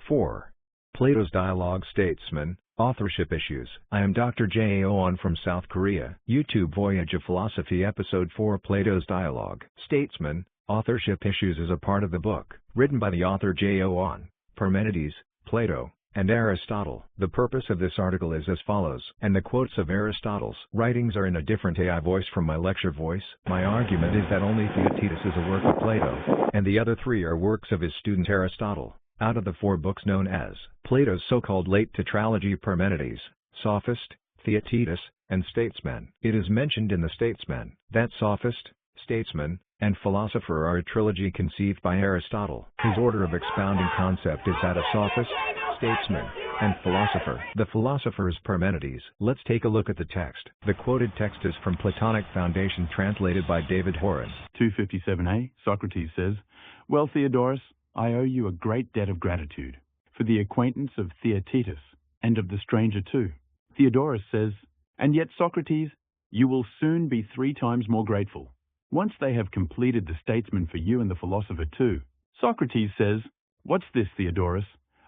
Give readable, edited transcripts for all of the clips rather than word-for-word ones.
4. Plato's Dialogue Statesman, Authorship Issues. I am Dr. Jaeoh Ahn from South Korea. YouTube Voyage of Philosophy Episode 4 Plato's Dialogue Statesman, Authorship Issues is a part of the book, written by the author Jaeoh Ahn, Parmenides, Plato, and Aristotle. The purpose of this article is as follows, and the quotes of Aristotle's writings are in a different AI voice from my lecture voice. My argument is that only Theaetetus is a work of Plato, and the other 3 are works of his student Aristotle. Out of the 4 books known as Plato's so-called late tetralogy, Parmenides, Sophist, Theaetetus, and Statesman, it is mentioned in the Statesman that Sophist, Statesman, and Philosopher are a trilogy conceived by Aristotle. His order of expounding concept is that of Sophist, Statesman, and Philosopher. The Philosopher is Parmenides. Let's take a look at the text. The quoted text is from Platonic Foundation translated by David Horan. 257a, Socrates says, "Well, Theodorus, I owe you a great debt of gratitude for the acquaintance of Theaetetus, and of the stranger too." Theodorus says, "And yet, Socrates, you will soon be 3 times more grateful, once they have completed the statesman for you and the philosopher too." Socrates says, "What's this, Theodorus?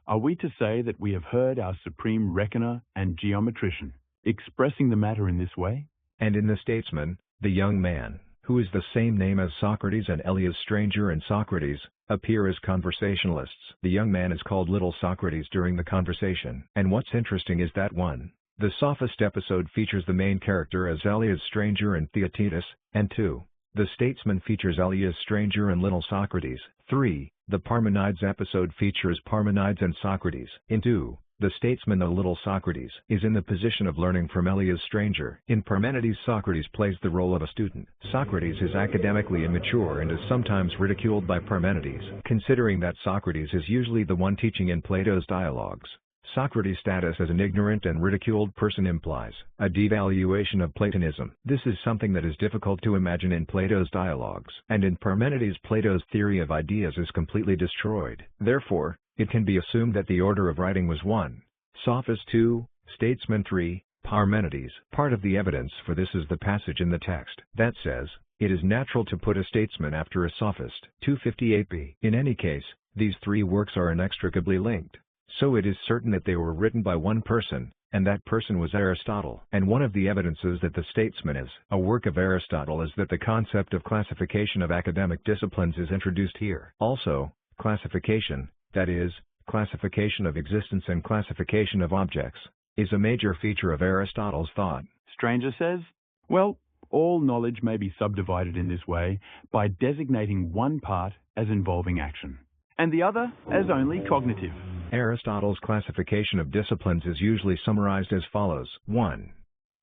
Are we to say that we have heard our supreme reckoner and geometrician expressing the matter in this way?" And in the Statesman, the young man, who is the same name as Socrates and Elias Stranger and Socrates, appear as conversationalists. The young man is called Little Socrates during the conversation. And what's interesting is that 1. The Sophist episode features the main character as Elias Stranger and Theaetetus, and 2. The Statesman features Elias Stranger and Little Socrates. 3. The Parmenides episode features Parmenides and Socrates. In 2. The Statesman, the Little Socrates, is in the position of learning from Elias Stranger. In Parmenides, Socrates plays the role of a student. Socrates is academically immature and is sometimes ridiculed by Parmenides, considering that Socrates is usually the one teaching in Plato's dialogues. Socrates' status as an ignorant and ridiculed person implies a devaluation of Platonism. This is something that is difficult to imagine in Plato's dialogues, and in Parmenides, Plato's theory of ideas is completely destroyed. Therefore, it can be assumed that the order of writing was 1. Sophist 2, Statesman 3, Parmenides. Part of the evidence for this is the passage in the text that says, "It is natural to put a statesman after a sophist." 258b. In any case, these 3 works are inextricably linked. So it is certain that they were written by one person, and that person was Aristotle. And one of the evidences that the Statesman is a work of Aristotle is that the concept of classification of academic disciplines is introduced here. Also, classification, that is, classification of existence and classification of objects, is a major feature of Aristotle's thought. Stranger says, "Well, all knowledge may be subdivided in this way by designating one part as involving action, and the other as only cognitive." Aristotle's classification of disciplines is usually summarized as follows. 1.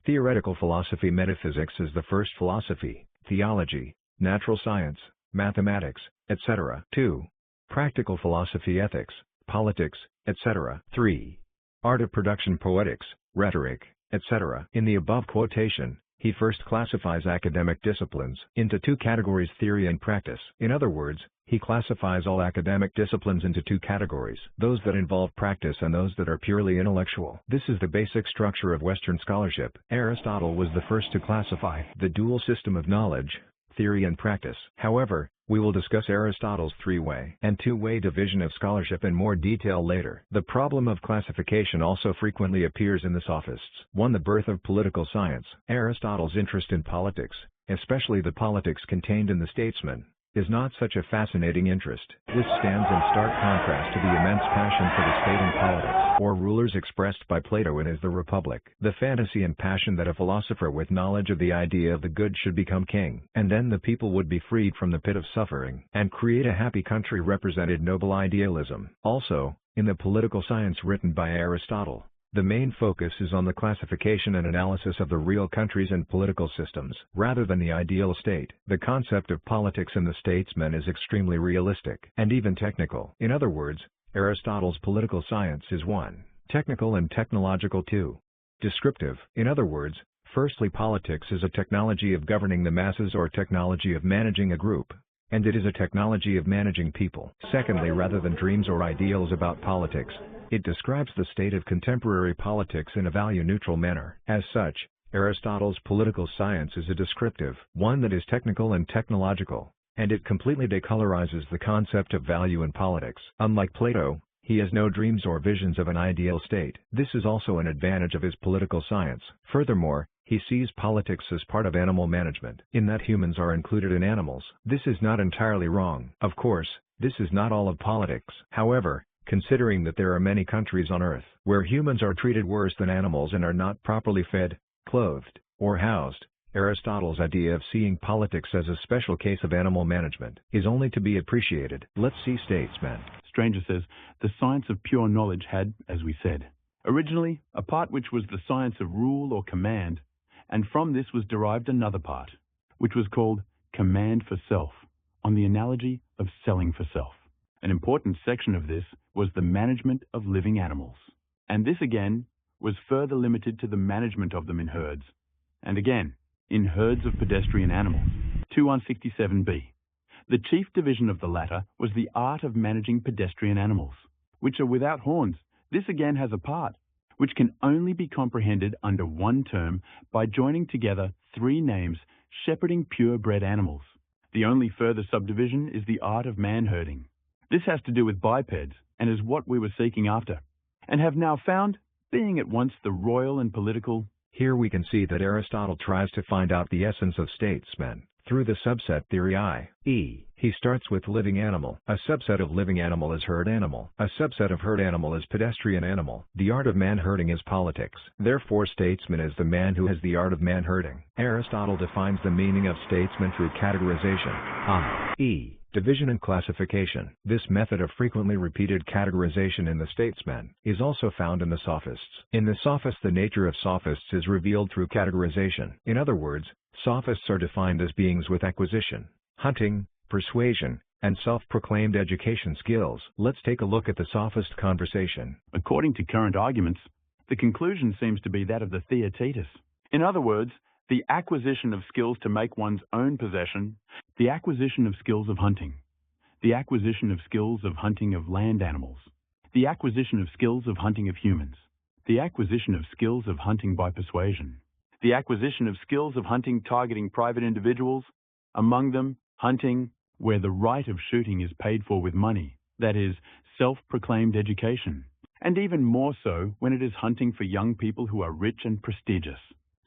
Theoretical philosophy. Metaphysics is the first philosophy, theology, natural science, mathematics, etc. 2. Practical philosophy. Ethics, politics, etc. 3. Art of production. Poetics, rhetoric, etc. In the above quotation, he first classifies academic disciplines into 2 categories: theory and practice. In other words, he classifies all academic disciplines into 2 categories: those that involve practice and those that are purely intellectual. This is the basic structure of Western scholarship. Aristotle was the first to classify the dual system of knowledge, theory and practice. However, we will discuss Aristotle's 3-way and 2-way division of scholarship in more detail later. The problem of classification also frequently appears in the Sophists. 1. The birth of political science. Aristotle's interest in politics, especially the politics contained in the Statesman, is not such a fascinating interest. This stands in stark contrast to the immense passion for the state and politics, or rulers, expressed by Plato in his The Republic. The fantasy and passion that a philosopher with knowledge of the idea of the good should become king, and then the people would be freed from the pit of suffering, and create a happy country, represented noble idealism. Also, in the political science written by Aristotle, the main focus is on the classification and analysis of the real countries and political systems, rather than the ideal state. The concept of politics in the Statesman is extremely realistic, and even technical. In other words, Aristotle's political science is 1. Technical and technological. 2. Descriptive. In other words, firstly, politics is a technology of governing the masses or technology of managing a group, and it is a technology of managing people. Secondly, rather than dreams or ideals about politics, it describes the state of contemporary politics in a value-neutral manner. As such, Aristotle's political science is a descriptive one that is technical and technological, and it completely decolorizes the concept of value in politics. Unlike Plato, He has no dreams or visions of an ideal state. This is also an advantage of his political science. Furthermore, he sees politics as part of animal management, in that humans are included in animals. This is not entirely wrong. Of course, this is not all of politics. However, considering that there are many countries on Earth where humans are treated worse than animals and are not properly fed, clothed, or housed, Aristotle's idea of seeing politics as a special case of animal management is only to be appreciated. Let's see Statesman. Stranger says, the science of pure knowledge had, as we said, originally a part which was the science of rule or command, and from this was derived another part, which was called command for self, on the analogy of selling for self. An important section of this was the management of living animals, and this again was further limited to the management of them in herds, and again, in herds of pedestrian animals. 2167b. The chief division of the latter was the art of managing pedestrian animals, which are without horns. This again has a part, which can only be comprehended under one term by joining together three names shepherding purebred animals. The only further subdivision is the art of man-herding. This has to do with bipeds, and is what we were seeking after, and have now found, being at once the royal and political. Here we can see that Aristotle tries to find out the essence of statesmen through the subset theory i.e., he starts with living animal. A subset of living animal is herd animal. A subset of herd animal is pedestrian animal. The art of man-herding is politics. Therefore, statesman is the man who has the art of man-herding. Aristotle defines the meaning of statesman through categorization, i.e., division and classification. This method of frequently repeated categorization in the Statesman is also found in the Sophists. In the Sophists, the nature of Sophists is revealed through categorization. In other words, Sophists are defined as beings with acquisition, hunting, persuasion, and self-proclaimed education skills. Let's take a look at the Sophist conversation. According to current arguments, the conclusion seems to be that of the Theaetetus. In other words, the acquisition of skills to make one's own possession, the acquisition of skills of hunting, the acquisition of skills of hunting of land animals, the acquisition of skills of hunting of humans, the acquisition of skills of hunting by persuasion, the acquisition of skills of hunting targeting private individuals, among them hunting where the right of shooting is paid for with money, that is, self-proclaimed education, and even more so when it is hunting for young people who are rich and prestigious.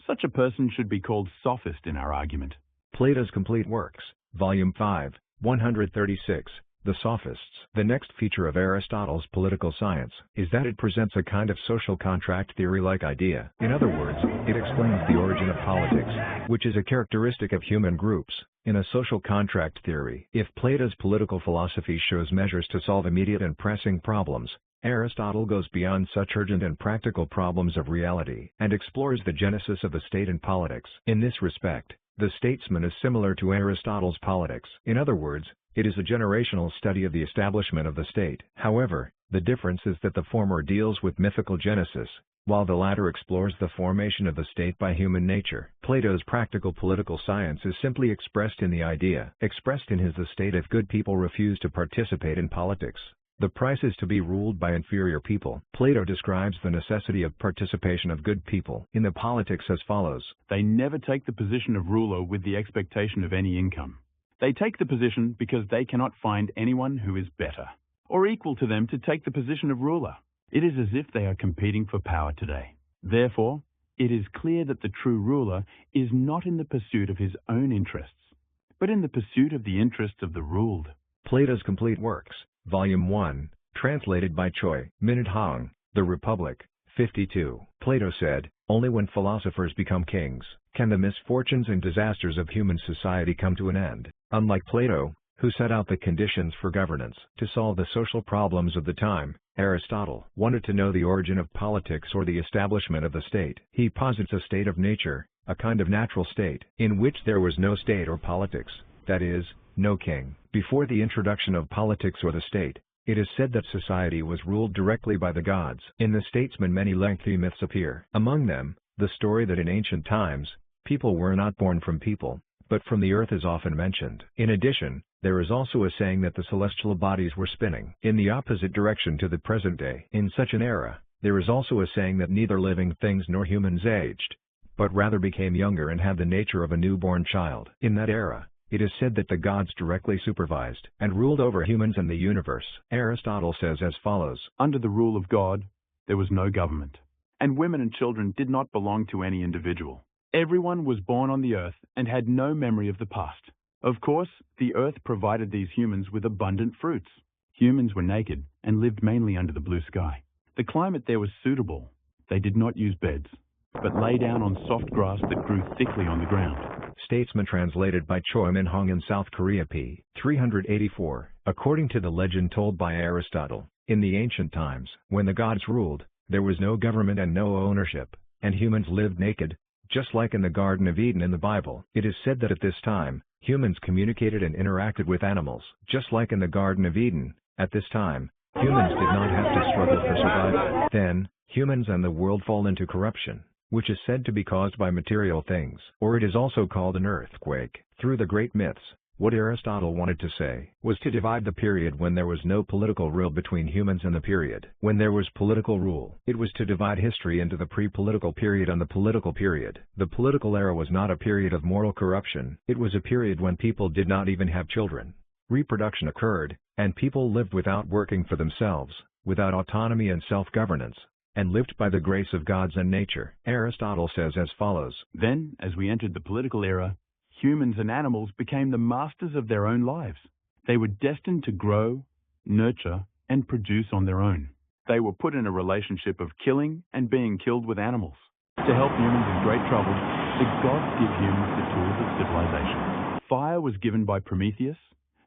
Such a person should be called sophist in our argument. Plato's Complete Works, Volume 5, 136, The Sophists. The next feature of Aristotle's political science is that it presents a kind of social contract theory-like idea. In other words, it explains the origin of politics, which is a characteristic of human groups, in a social contract theory. If Plato's political philosophy shows measures to solve immediate and pressing problems, Aristotle goes beyond such urgent and practical problems of reality and explores the genesis of the state and politics. In this respect, the Statesman is similar to Aristotle's politics. In other words, it is a generational study of the establishment of the state. However, the difference is that the former deals with mythical genesis, while the latter explores the formation of the state by human nature. Plato's practical political science is simply expressed in the idea, expressed in his The State if good people refuse to participate in politics. The price is to be ruled by inferior people. Plato describes the necessity of participation of good people in the politics as follows. They never take the position of ruler with the expectation of any income. They take the position because they cannot find anyone who is better or equal to them to take the position of ruler. It is as if they are competing for power today. Therefore, it is clear that the true ruler is not in the pursuit of his own interests, but in the pursuit of the interests of the ruled. Plato's Complete Works, Volume 1, translated by Choi Minute Hong, The Republic, 52. Plato said, only when philosophers become kings can the misfortunes and disasters of human society come to an end. Unlike Plato, who set out the conditions for governance to solve the social problems of the time, Aristotle wanted to know the origin of politics or the establishment of the state. He posits a state of nature, a kind of natural state, in which there was no state or politics, that is, no king. Before the introduction of politics or the state, it is said that society was ruled directly by the gods. In the Statesman many lengthy myths appear. Among them, the story that in ancient times, people were not born from people, but from the earth is often mentioned. In addition, there is also a saying that the celestial bodies were spinning in the opposite direction to the present day. In such an era, there is also a saying that neither living things nor humans aged, but rather became younger and had the nature of a newborn child. In that era, It is said that the gods directly supervised and ruled over humans and the universe. Aristotle says as follows: Under the rule of God, there was no government, and women and children did not belong to any individual. Everyone was born on the earth and had no memory of the past. Of course, the earth provided these humans with abundant fruits. Humans were naked and lived mainly under the blue sky. The climate there was suitable. They did not use beds, but lay down on soft grass that grew thickly on the ground. Statesman translated by Choi Min-hong in South Korea p. 384. According to the legend told by Aristotle, in the ancient times, when the gods ruled, there was no government and no ownership, and humans lived naked, just like in the Garden of Eden in the Bible. It is said that at this time, humans communicated and interacted with animals. Just like in the Garden of Eden, at this time, humans did not have to struggle for survival. Then, humans and the world fall into corruption, which is said to be caused by material things, or it is also called an earthquake. Through the great myths, what Aristotle wanted to say was to divide the period when there was no political rule between humans and the period when there was political rule. It was to divide history into the pre-political period and the political period. The political era was not a period of moral corruption. It was a period when people did not even have children. Reproduction occurred, and people lived without working for themselves, without autonomy and self-governance, and lived by the grace of gods and nature. Aristotle says as follows: Then, as we entered the political era, humans and animals became the masters of their own lives. They were destined to grow, nurture, and produce on their own. They were put in a relationship of killing and being killed with animals. To help humans in great trouble, the gods give humans the tools of civilization. Fire was given by Prometheus,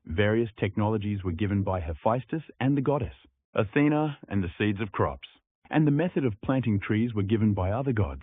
various technologies were given by Hephaestus and the goddess, Athena and the seeds of crops, and the method of planting trees were given by other gods.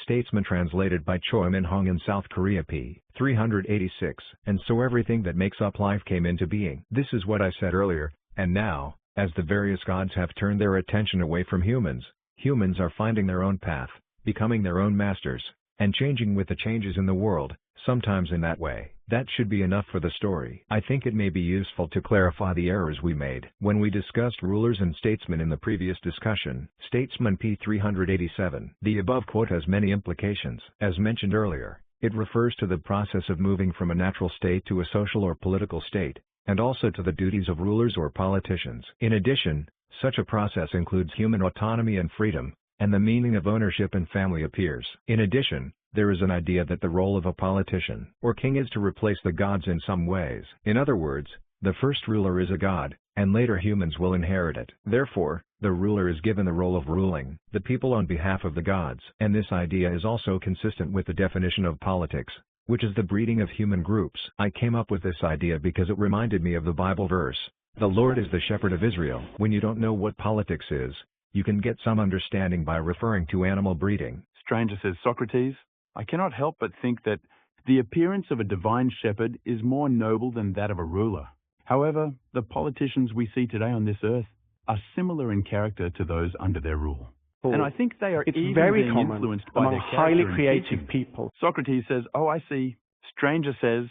Statesman translated by Choi Min-hong in South Korea p. 386. And so everything that makes up life came into being. This is what I said earlier, and now, as the various gods have turned their attention away from humans, humans are finding their own path, becoming their own masters, and changing with the changes in the world, sometimes in that way. That should be enough for the story. I think it may be useful to clarify the errors we made when we discussed rulers and statesmen in the previous discussion. Statesman p. 387. The above quote has many implications. As mentioned earlier, it refers to the process of moving from a natural state to a social or political state, and also to the duties of rulers or politicians. In addition, such a process includes human autonomy and freedom, and the meaning of ownership and family appears. In addition, there is an idea that the role of a politician or king is to replace the gods in some ways. In other words, the first ruler is a god, and later humans will inherit it. Therefore, the ruler is given the role of ruling the people on behalf of the gods. And this idea is also consistent with the definition of politics, which is the breeding of human groups. I came up with this idea because it reminded me of the Bible verse, "The Lord is the shepherd of Israel." When you don't know what politics is, you can get some understanding by referring to animal breeding. Stranger says, Socrates, I cannot help but think that the appearance of a divine shepherd is more noble than that of a ruler. However, the politicians we see today on this earth are similar in character to those under their rule. And I think they are even very being common influenced by among their highly character and creative teaching. people. Socrates says, oh, I see. Stranger says,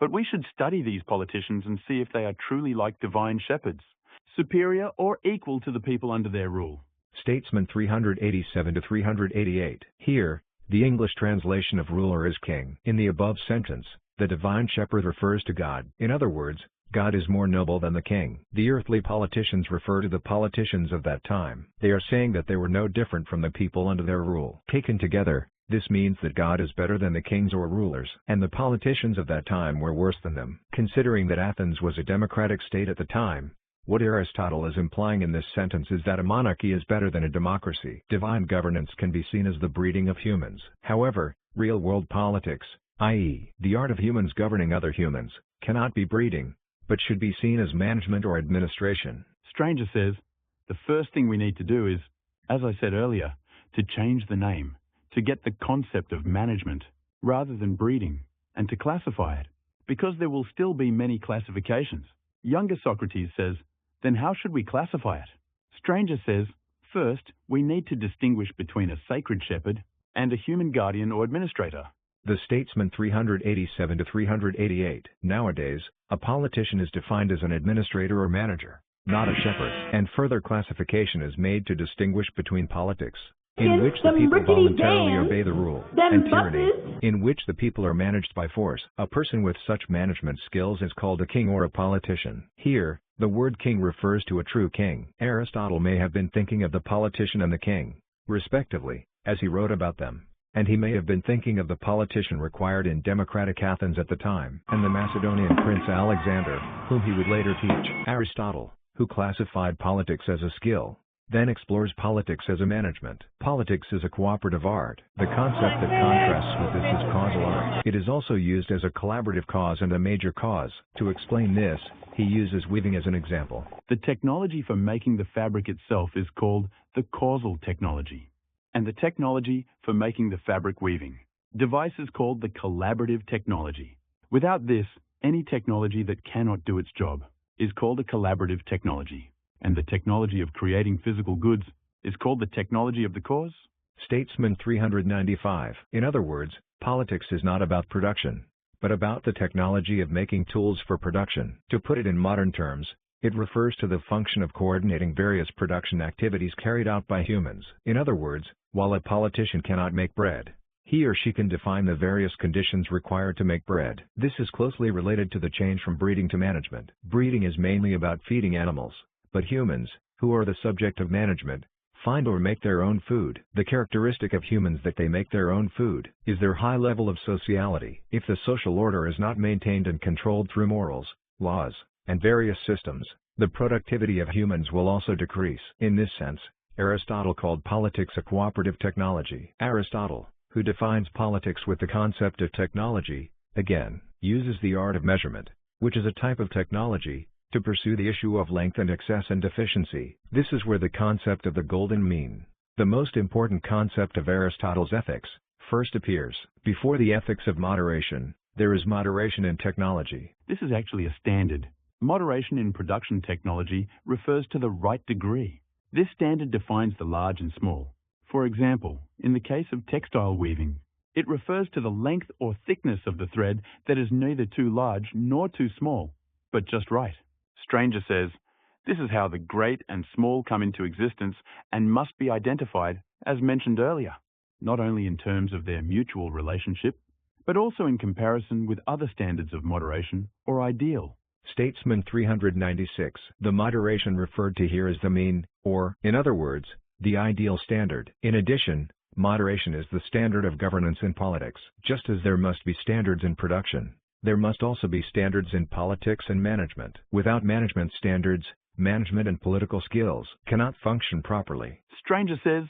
but we should study these politicians and see if they are truly like divine shepherds, superior or equal to the people under their rule. Statesman 387 to 388. Here, the English translation of ruler is king. In the above sentence, the divine shepherd refers to God. In other words, God is more noble than the king. The earthly politicians refer to the politicians of that time. They are saying that they were no different from the people under their rule. Taken together, this means that God is better than the kings or rulers, and the politicians of that time were worse than them. Considering that Athens was a democratic state at the time, what Aristotle is implying in this sentence is that a monarchy is better than a democracy. Divine governance can be seen as the breeding of humans. However, real-world politics, i.e., the art of humans governing other humans, cannot be breeding, but should be seen as management or administration. Stranger says, the first thing we need to do is, as I said earlier, to change the name, to get the concept of management, rather than breeding, and to classify it, because there will still be many classifications. Younger Socrates says, then how should we classify it? Stranger says, first, we need to distinguish between a sacred shepherd and a human guardian or administrator. The Statesman 387 to 388. Nowadays, a politician is defined as an administrator or manager, not a shepherd, and further classification is made to distinguish between politics, in which the them people rickety voluntarily dams, obey the rule, them and tyranny, buses. in which the people are managed by force. A person with such management skills is called a king or a politician. Here, the word king refers to a true king. Aristotle may have been thinking of the politician and the king, respectively, as he wrote about them, and he may have been thinking of the politician required in democratic Athens at the time, and the Macedonian prince Alexander, whom he would later teach. Aristotle, who classified politics as a skill, then explores politics as a management. Politics is a cooperative art. The concept that contrasts with this is causal art. It is also used as a collaborative cause and a major cause. To explain this, he uses weaving as an example. The technology for making the fabric itself is called the causal technology, and the technology for making the fabric weaving device is called the collaborative technology. Without this, any technology that cannot do its job is called a collaborative technology, and the technology of creating physical goods is called the technology of the cause. Statesman 395. In other words, politics is not about production, but about the technology of making tools for production. To put it in modern terms, it refers to the function of coordinating various production activities carried out by humans. In other words, while a politician cannot make bread, he or she can define the various conditions required to make bread. This is closely related to the change from breeding to management. Breeding is mainly about feeding animals, but humans, who are the subject of management, find or make their own food. The characteristic of humans that they make their own food is their high level of sociality. If the social order is not maintained and controlled through morals, laws, and various systems, the productivity of humans will also decrease. In this sense, Aristotle called politics a cooperative technology. Aristotle, who defines politics with the concept of technology, again, uses the art of measurement, which is a type of technology, to pursue the issue of length and excess and deficiency. This is where the concept of the golden mean, the most important concept of Aristotle's ethics, first appears. Before the ethics of moderation, there is moderation in technology. This is actually a standard. Moderation in production technology refers to the right degree. This standard defines the large and small. For example, in the case of textile weaving, it refers to the length or thickness of the thread that is neither too large nor too small, but just right. Stranger says, this is how the great and small come into existence and must be identified, as mentioned earlier, not only in terms of their mutual relationship, but also in comparison with other standards of moderation or ideal. Statesman 396. The moderation referred to here is the mean, or, in other words, the ideal standard. In addition, moderation is the standard of governance in politics. Just as there must be standards in production, there must also be standards in politics and management. Without management standards, management and political skills cannot function properly. Stranger says,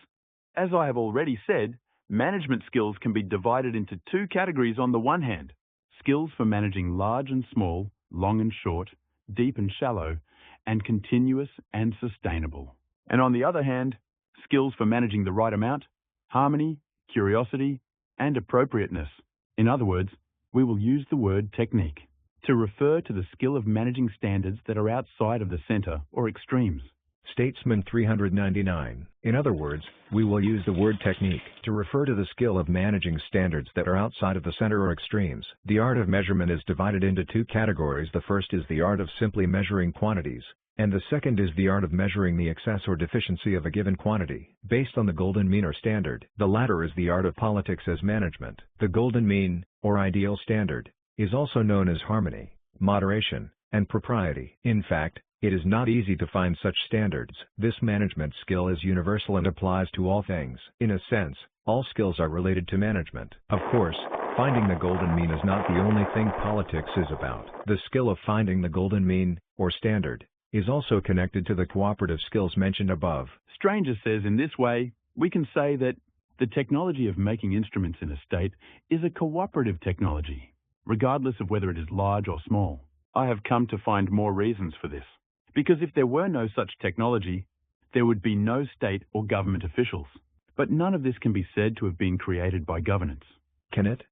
as I have already said, management skills can be divided into two categories. On the one hand, skills for managing large and small, long and short, deep and shallow, and continuous and sustainable. And on the other hand, skills for managing the right amount, harmony, curiosity, and appropriateness. In other words, we will use the word technique to refer to the skill of managing standards that are outside of the center or extremes. Statesman 399. In other words, we will use the word technique to refer to the skill of managing standards that are outside of the center or extremes. The art of measurement is divided into two categories. The first is the art of simply measuring quantities, and the second is the art of measuring the excess or deficiency of a given quantity, based on the golden mean or standard. The latter is the art of politics as management. The golden mean, or ideal standard, is also known as harmony, moderation, and propriety. In fact, it is not easy to find such standards. This management skill is universal and applies to all things. In a sense, all skills are related to management. Of course, finding the golden mean is not the only thing politics is about. The skill of finding the golden mean, or standard, is also connected to the cooperative skills mentioned above. Stranger says in this way, we can say that the technology of making instruments in a state is a cooperative technology, regardless of whether it is large or small. I have come to find more reasons for this, because if there were no such technology, there would be no state or government officials. But none of this can be said to have been created by governance. Can it?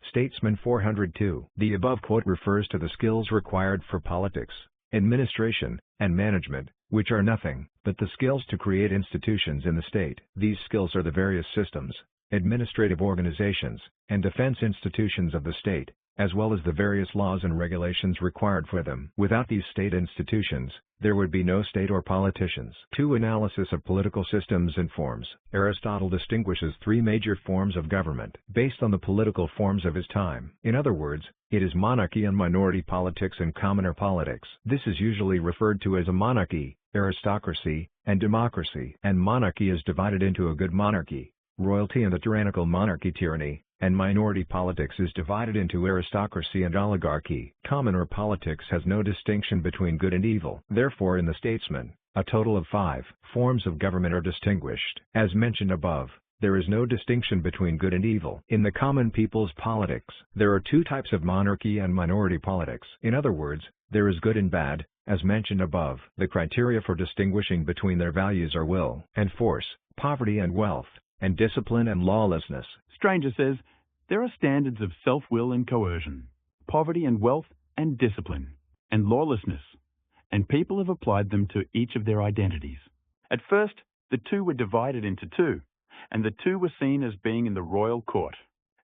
Statesman 402. The above quote refers to the skills required for politics, administration, and management, which are nothing but the skills to create institutions in the state. These skills are the various systems, administrative organizations, and defense institutions of the state, as well as the various laws and regulations required for them. Without these state institutions, there would be no state or politicians. 2. Analysis of political systems and forms. Aristotle distinguishes three major forms of government based on the political forms of his time. In other words, it is monarchy and minority politics and commoner politics. This is usually referred to as a monarchy, aristocracy, and democracy. And monarchy is divided into a good monarchy, royalty, and a tyrannical monarchy, tyranny, and minority politics is divided into aristocracy and oligarchy. Commoner politics has no distinction between good and evil. Therefore, in the Statesman, a total of 5 forms of government are distinguished. As mentioned above, there is no distinction between good and evil. In the common people's politics, there are 2 types of monarchy and minority politics. In other words, there is good and bad, as mentioned above. The criteria for distinguishing between their values are will and force, poverty and wealth, and discipline and lawlessness. Stranger says, there are standards of self-will and coercion, poverty and wealth and discipline, and lawlessness, and people have applied them to each of their identities. At first, the 2 were divided into 2, and the 2 were seen as being in the royal court,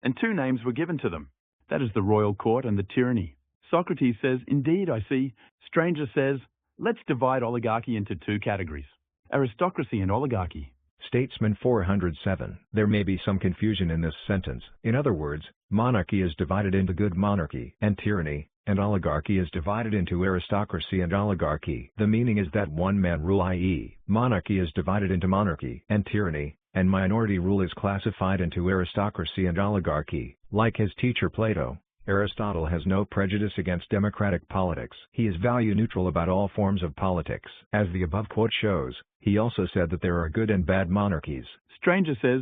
and 2 names were given to them. That is the royal court and the tyranny. Socrates says, indeed, I see. Stranger says, let's divide oligarchy into 2 categories, aristocracy and oligarchy. Statesman 407. There may be some confusion in this sentence. In other words, monarchy is divided into good monarchy and tyranny, and oligarchy is divided into aristocracy and oligarchy. The meaning is that one-man rule, i.e., monarchy, is divided into monarchy and tyranny, and minority rule is classified into aristocracy and oligarchy. Like his teacher Plato, Aristotle has no prejudice against democratic politics. He is value-neutral about all forms of politics. As the above quote shows, he also said that there are good and bad monarchies. Stranger says,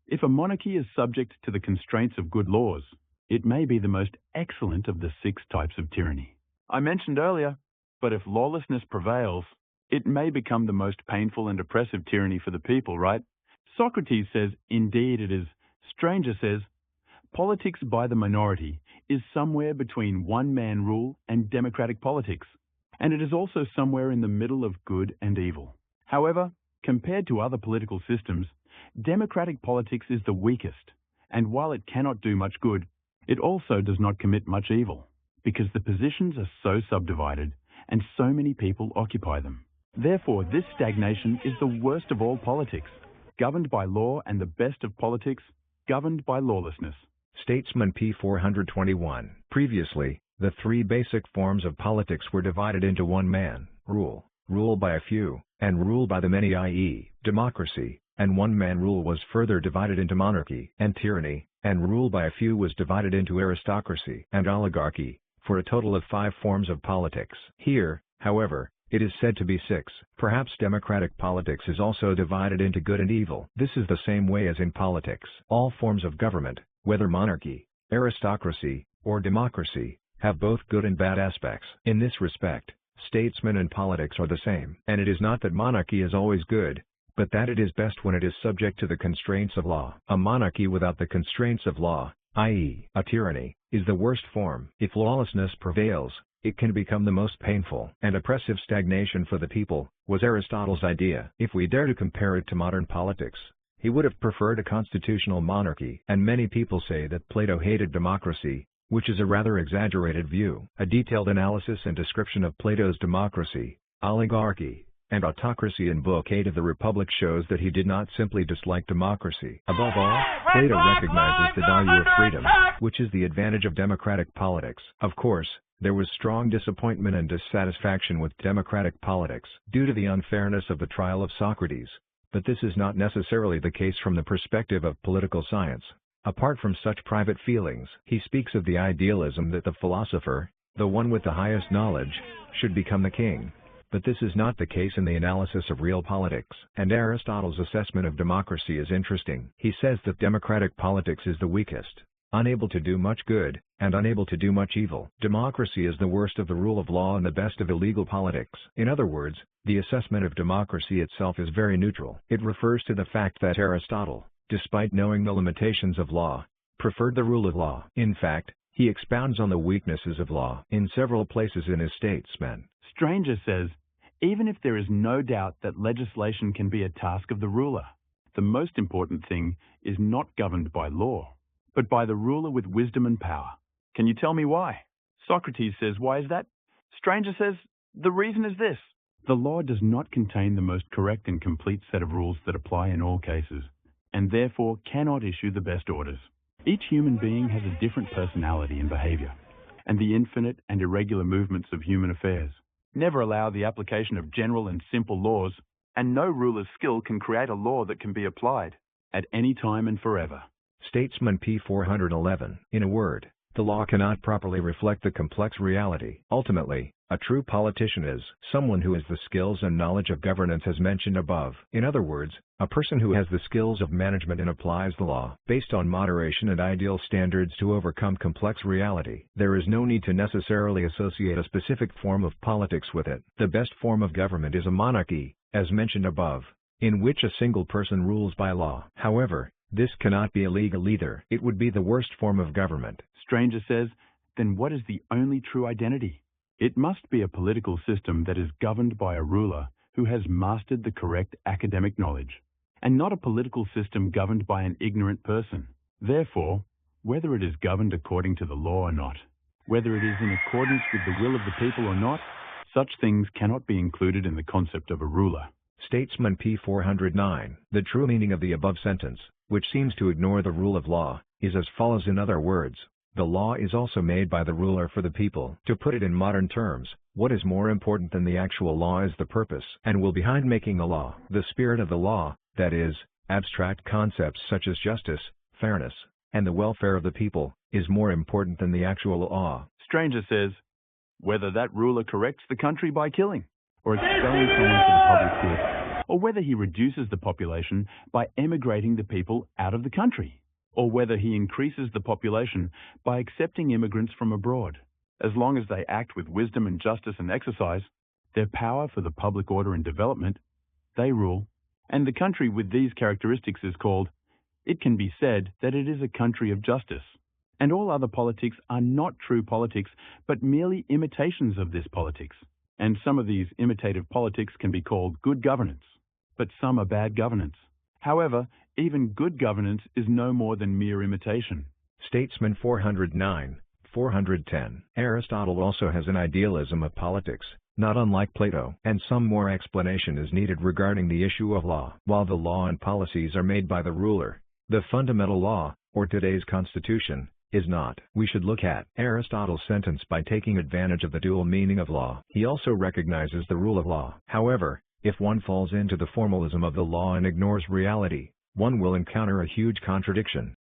if a monarchy is subject to the constraints of good laws, it may be the most excellent of the 6 types of tyranny I mentioned earlier, but if lawlessness prevails, it may become the most painful and oppressive tyranny for the people, right? Socrates says, indeed it is. Stranger says, politics by the minority is somewhere between one-man rule and democratic politics, and it is also somewhere in the middle of good and evil. However, compared to other political systems, democratic politics is the weakest, and while it cannot do much good, it also does not commit much evil, because the positions are so subdivided and so many people occupy them. Therefore, this stagnation is the worst of all politics, governed by law, and the best of politics, governed by lawlessness. Statesman p. 421. Previously, the 3 basic forms of politics were divided into one-man rule, rule by a few, and rule by the many, i.e., democracy, and one-man rule was further divided into monarchy and tyranny, and rule by a few was divided into aristocracy and oligarchy, for a total of 5 forms of politics. Here, however, it is said to be 6. Perhaps democratic politics is also divided into good and evil. This is the same way as in politics. All forms of government, whether monarchy, aristocracy, or democracy, have both good and bad aspects. In this respect, statesmen and politics are the same. And it is not that monarchy is always good, but that it is best when it is subject to the constraints of law. A monarchy without the constraints of law, i.e., a tyranny, is the worst form. If lawlessness prevails, it can become the most painful and oppressive stagnation for the people, was Aristotle's idea. If we dare to compare it to modern politics, he would have preferred a constitutional monarchy. And many people say that Plato hated democracy, which is a rather exaggerated view. A detailed analysis and description of Plato's democracy, oligarchy, and autocracy in Book 8 of the Republic shows that he did not simply dislike democracy. Above all, Plato recognizes the value of freedom, which is the advantage of democratic politics. Of course, there was strong disappointment and dissatisfaction with democratic politics due to the unfairness of the trial of Socrates, but this is not necessarily the case from the perspective of political science. Apart from such private feelings, he speaks of the idealism that the philosopher, the one with the highest knowledge, should become the king. But this is not the case in the analysis of real politics. And Aristotle's assessment of democracy is interesting. He says that democratic politics is the weakest, unable to do much good, and unable to do much evil. Democracy is the worst of the rule of law and the best of illegal politics. In other words, the assessment of democracy itself is very neutral. It refers to the fact that Aristotle, despite knowing the limitations of law, preferred the rule of law. In fact, he expounds on the weaknesses of law in several places in his Statesman. Stranger says, even if there is no doubt that legislation can be a task of the ruler, the most important thing is not governed by law, but by the ruler with wisdom and power. Can you tell me why? Socrates says, why is that? Stranger says, the reason is this. The law does not contain the most correct and complete set of rules that apply in all cases, and therefore cannot issue the best orders. Each human being has a different personality and behavior, and the infinite and irregular movements of human affairs never allow the application of general and simple laws, and no ruler's skill can create a law that can be applied at any time and forever. Statesman p. 411. In a word, the law cannot properly reflect the complex reality. Ultimately, a true politician is someone who has the skills and knowledge of governance as mentioned above. In other words, a person who has the skills of management and applies the law based on moderation and ideal standards to overcome complex reality. There is no need to necessarily associate a specific form of politics with it. The best form of government is a monarchy, as mentioned above, in which a single person rules by law. However, this cannot be illegal either. It would be the worst form of government. Stranger says, then what is the only true identity? It must be a political system that is governed by a ruler who has mastered the correct academic knowledge, and not a political system governed by an ignorant person. Therefore, whether it is governed according to the law or not, whether it is in accordance with the will of the people or not, such things cannot be included in the concept of a ruler. Statesman p. 409. The true meaning of the above sentence, which seems to ignore the rule of law, is as follows. In other words, the law is also made by the ruler for the people. To put it in modern terms, what is more important than the actual law is the purpose and will behind making a law. The spirit of the law, that is, abstract concepts such as justice, fairness, and the welfare of the people, is more important than the actual law. Stranger says, whether that ruler corrects the country by killing, or expelling someone for the public good, or whether he reduces the population by emigrating the people out of the country, or whether he increases the population by accepting immigrants from abroad. As long as they act with wisdom and justice and exercise their power for the public order and development, they rule, and the country with these characteristics is called, it can be said that it is a country of justice. And all other politics are not true politics, but merely imitations of this politics. And some of these imitative politics can be called good governance, but some are bad governance. However, even good governance is no more than mere imitation. Statesman 409, 410. Aristotle also has an idealism of politics, not unlike Plato, and some more explanation is needed regarding the issue of law. While the law and policies are made by the ruler, the fundamental law, or today's constitution, is not. We should look at Aristotle's sentence by taking advantage of the dual meaning of law. He also recognizes the rule of law. However, if one falls into the formalism of the law and ignores reality, one will encounter a huge contradiction.